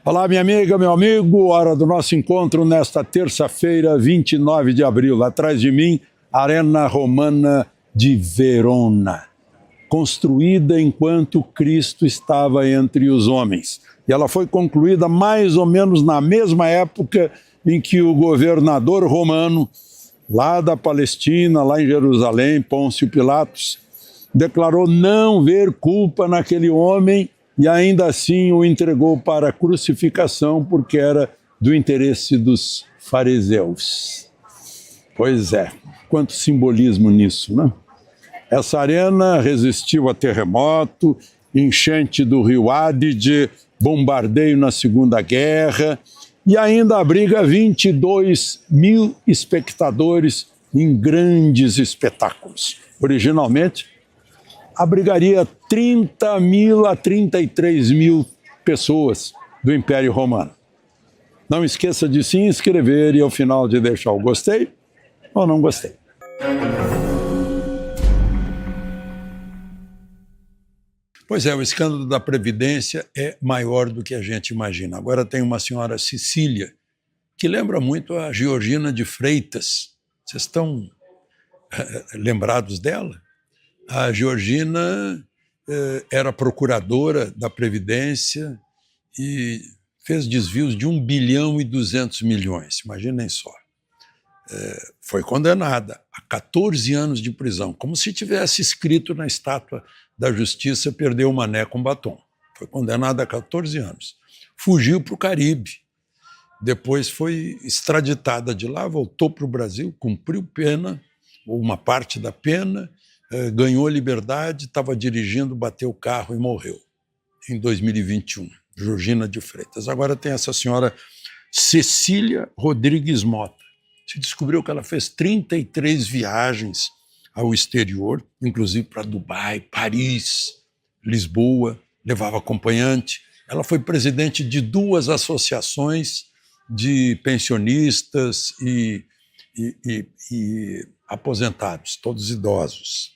Olá, minha amiga, meu amigo, hora do nosso encontro nesta terça-feira, 29 de abril. Atrás de mim, Arena Romana de Verona, construída enquanto Cristo estava entre os homens. E ela foi concluída mais ou menos na mesma época em que o governador romano, lá da Palestina, lá em Jerusalém, Pôncio Pilatos, declarou não ver culpa naquele homem e ainda assim o entregou para a crucificação porque era do interesse dos fariseus. Pois é, quanto simbolismo nisso, né? Essa arena resistiu a terremoto, enchente do rio Adige, bombardeio na Segunda Guerra e ainda abriga 22 mil espectadores em grandes espetáculos. Originalmente, abrigaria 30 mil a 33 mil pessoas do Império Romano. Não esqueça de se inscrever e ao final de deixar o gostei ou não gostei. Pois é, o escândalo da Previdência é maior do que a gente imagina. Agora tem uma senhora Cecília, que lembra muito a Georgina de Freitas. Vocês estão lembrados dela? A Georgina era procuradora da Previdência e fez desvios de 1 bilhão e 200 milhões, imaginem só. Foi condenada a 14 anos de prisão, como se tivesse escrito na estátua da Justiça, perdeu o mané com batom. Foi condenada a 14 anos. Fugiu para o Caribe. Depois foi extraditada de lá, voltou para o Brasil, cumpriu pena, ou uma parte da pena, ganhou liberdade, estava dirigindo, bateu o carro e morreu em 2021, Georgina de Freitas. Agora tem essa senhora Cecília Rodrigues Mota. Se descobriu que ela fez 33 viagens ao exterior, inclusive para Dubai, Paris, Lisboa, levava acompanhante. Ela foi presidente de 2 associações de pensionistas e aposentados, todos idosos.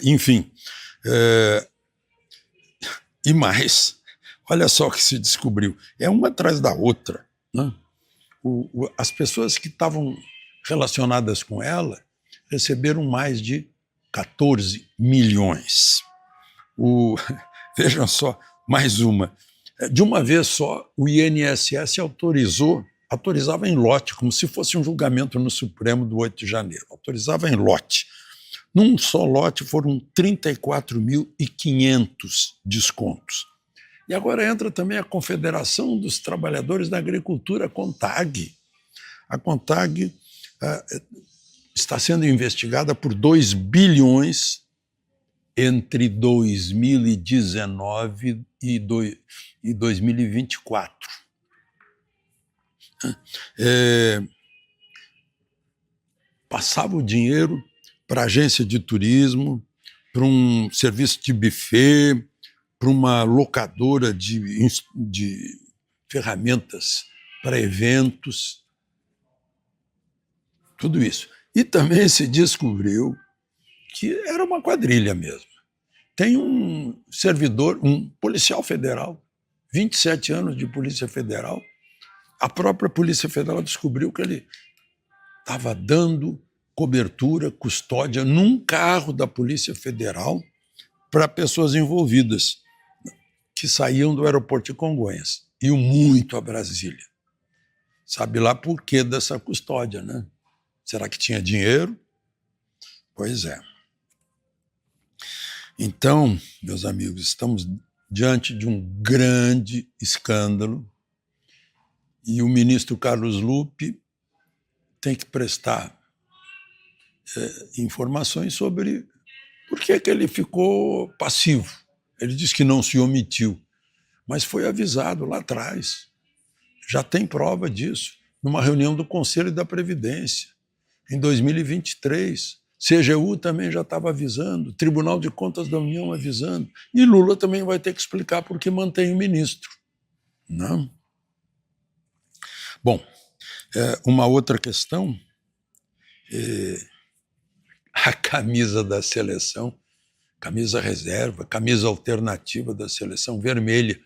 Enfim, e mais, olha só o que se descobriu, é uma atrás da outra, né? As pessoas que estavam relacionadas com ela receberam mais de 14 milhões. Vejam só, mais uma. De uma vez só, o INSS autorizava em lote, como se fosse um julgamento no Supremo do 8 de janeiro. Autorizava em lote. Num só lote foram 34.500 descontos. E agora entra também a Confederação dos Trabalhadores da Agricultura, a CONTAG. A CONTAG está sendo investigada por 2 bilhões entre 2019 e 2024. Passava o dinheiro para agência de turismo, para um serviço de buffet, para uma locadora de ferramentas para eventos, tudo isso. E também se descobriu que era uma quadrilha mesmo. Tem um servidor, um policial federal, 27 anos de Polícia Federal, a própria Polícia Federal descobriu que ele estava dando cobertura, custódia num carro da Polícia Federal para pessoas envolvidas que saíam do aeroporto de Congonhas, iam muito a Brasília. Sabe lá por que dessa custódia, né? Será que tinha dinheiro? Pois é. Então, meus amigos, estamos diante de um grande escândalo e o ministro Carlos Lupe tem que prestar informações sobre por que ele ficou passivo. Ele disse que não se omitiu, mas foi avisado lá atrás. Já tem prova disso, numa reunião do Conselho da Previdência, em 2023. CGU também já estava avisando, Tribunal de Contas da União avisando, e Lula também vai ter que explicar por que mantém o ministro. Não? Bom, uma outra questão, a camisa da seleção, camisa reserva, camisa alternativa da seleção vermelha,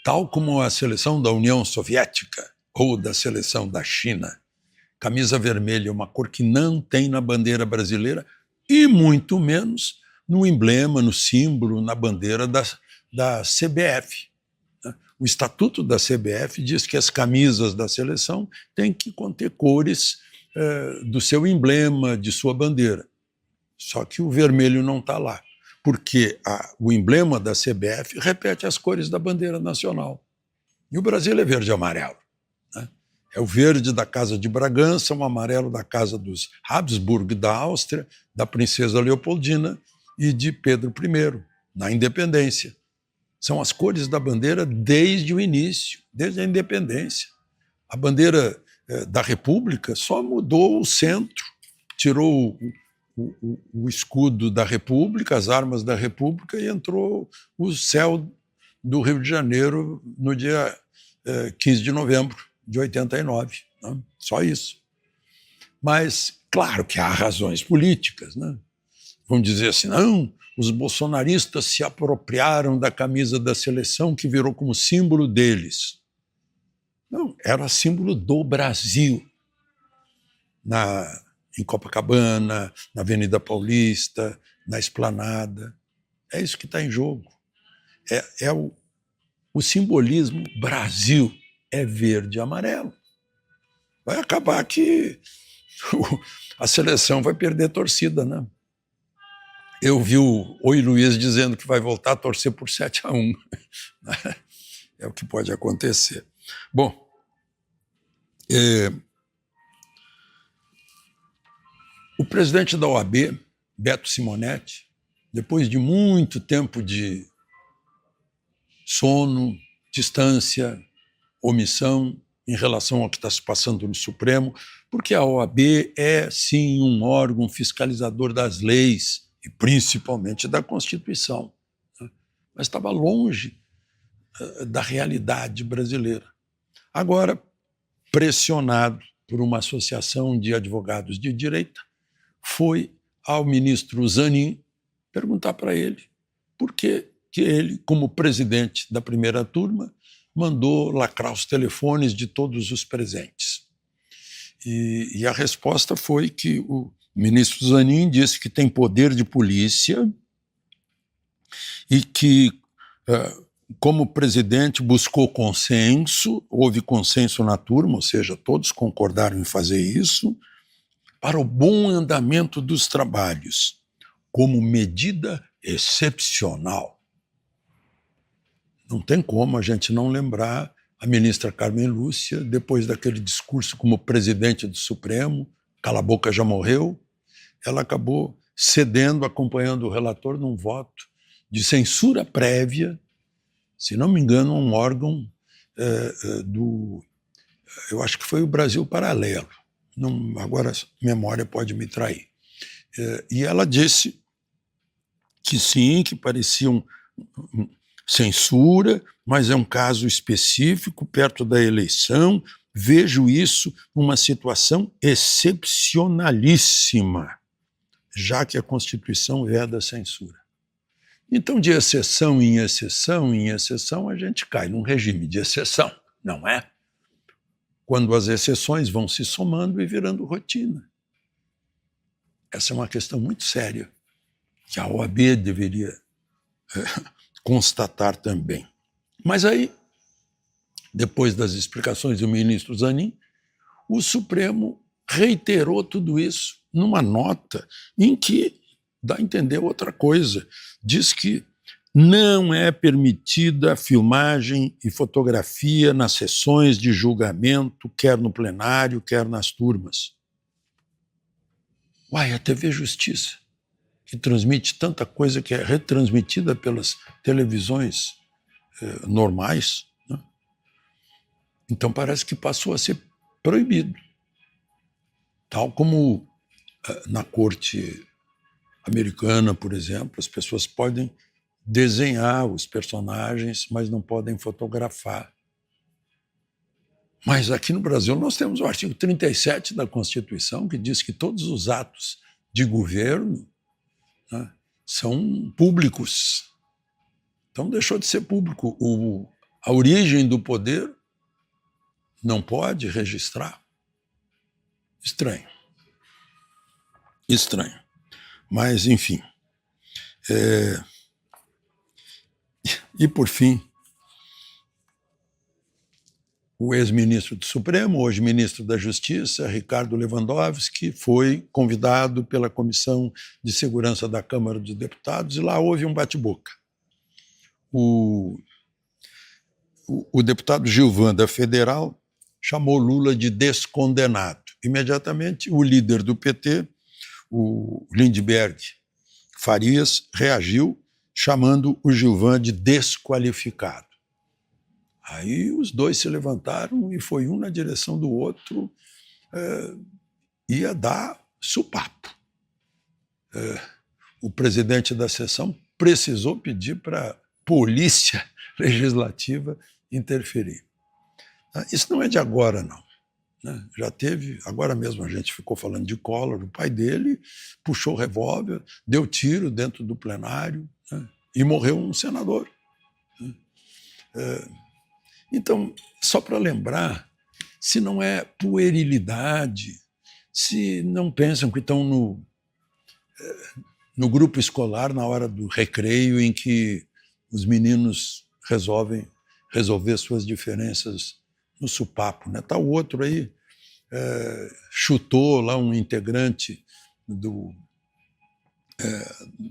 tal como a seleção da União Soviética ou da seleção da China. Camisa vermelha é uma cor que não tem na bandeira brasileira e muito menos no emblema, no símbolo, na bandeira da CBF. O estatuto da CBF diz que as camisas da seleção têm que conter cores do seu emblema, de sua bandeira. Só que o vermelho não está lá, porque o emblema da CBF repete as cores da bandeira nacional. E o Brasil é verde e amarelo. Né? É o verde da Casa de Bragança, o amarelo da Casa dos Habsburg da Áustria, da Princesa Leopoldina e de Pedro I, na independência. São as cores da bandeira desde o início, desde a independência. A bandeira da República só mudou o centro, tirou o escudo da República, as armas da República, e entrou o céu do Rio de Janeiro no dia 15 de novembro de 89. Né? Só isso. Mas, claro que há razões políticas. Né? Vamos dizer assim, não, os bolsonaristas se apropriaram da camisa da seleção que virou como símbolo deles. Não, era símbolo do Brasil. Em Copacabana, na Avenida Paulista, na Esplanada. É isso que está em jogo. O simbolismo Brasil é verde e amarelo. Vai acabar que a seleção vai perder torcida, né? Eu vi o Oi Luiz dizendo que vai voltar a torcer por 7-1. É o que pode acontecer. Bom, o presidente da OAB, Beto Simonetti, depois de muito tempo de sono, distância, omissão em relação ao que está se passando no Supremo, porque a OAB é, sim, um órgão fiscalizador das leis e principalmente da Constituição, né? Mas estava longe da realidade brasileira. Agora, pressionado por uma associação de advogados de direita, foi ao ministro Zanin perguntar para ele por que ele, como presidente da primeira turma, mandou lacrar os telefones de todos os presentes. E a resposta foi que o ministro Zanin disse que tem poder de polícia e que, como presidente, buscou consenso, houve consenso na turma, ou seja, todos concordaram em fazer isso, para o bom andamento dos trabalhos, como medida excepcional. Não tem como a gente não lembrar a ministra Carmen Lúcia, depois daquele discurso como presidente do Supremo, cala a boca, já morreu, ela acabou cedendo, acompanhando o relator num voto de censura prévia, se não me engano, um órgão eu acho que foi o Brasil Paralelo. Não, agora a memória pode me trair. E ela disse que sim, que parecia censura, mas é um caso específico, perto da eleição. Vejo isso uma situação excepcionalíssima, já que a Constituição veda a censura. Então, de exceção em exceção em exceção, a gente cai num regime de exceção, não é? Quando as exceções vão se somando e virando rotina. Essa é uma questão muito séria, que a OAB deveria constatar também. Mas aí, depois das explicações do ministro Zanin, o Supremo reiterou tudo isso numa nota em que dá a entender outra coisa. Diz que não é permitida filmagem e fotografia nas sessões de julgamento, quer no plenário, quer nas turmas. Uai, a TV Justiça, que transmite tanta coisa que é retransmitida pelas televisões normais, né? Então parece que passou a ser proibido. Tal como na corte americana, por exemplo, as pessoas podem desenhar os personagens, mas não podem fotografar. Mas aqui no Brasil nós temos o artigo 37 da Constituição, que diz que todos os atos de governo, né, são públicos. Então deixou de ser público a origem do poder não pode registrar. Estranho. Estranho. Mas, enfim. E, por fim, o ex-ministro do Supremo, hoje ministro da Justiça, Ricardo Lewandowski, foi convidado pela Comissão de Segurança da Câmara dos Deputados e lá houve um bate-boca. O deputado Gilvan, da Federal, chamou Lula de descondenado. Imediatamente, o líder do PT, o Lindbergh Farias, reagiu chamando o Gilvan de desqualificado. Aí os dois se levantaram e foi um na direção do outro, ia dar supapo. O presidente da sessão precisou pedir para a polícia legislativa interferir. Isso não é de agora, não. Já teve, agora mesmo a gente ficou falando de Collor, o pai dele puxou o revólver, deu tiro dentro do plenário, e morreu um senador. Então, só para lembrar, se não é puerilidade, se não pensam que estão no grupo escolar na hora do recreio em que os meninos resolvem resolver suas diferenças no supapo. Tá o outro aí, chutou lá um integrante do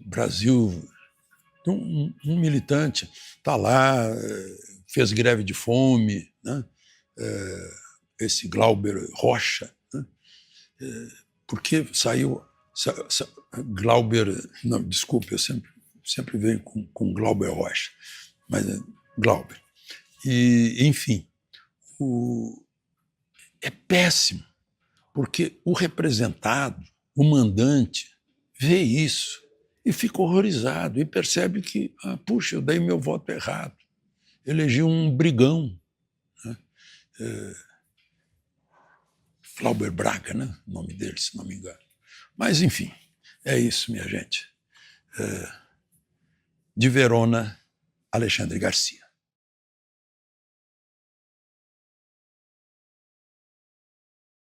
Brasil, um militante, está lá, fez greve de fome, esse Glauber Rocha, porque saiu... Glauber, não, desculpe, eu sempre venho com Glauber Rocha, mas é Glauber. E, enfim, é péssimo, porque o representado, o mandante, vê isso e fica horrorizado e percebe que, puxa, eu dei meu voto errado, elegi um brigão, Glauber Braga, o nome dele, se não me engano. Mas, enfim, é isso, minha gente. De Verona, Alexandre Garcia.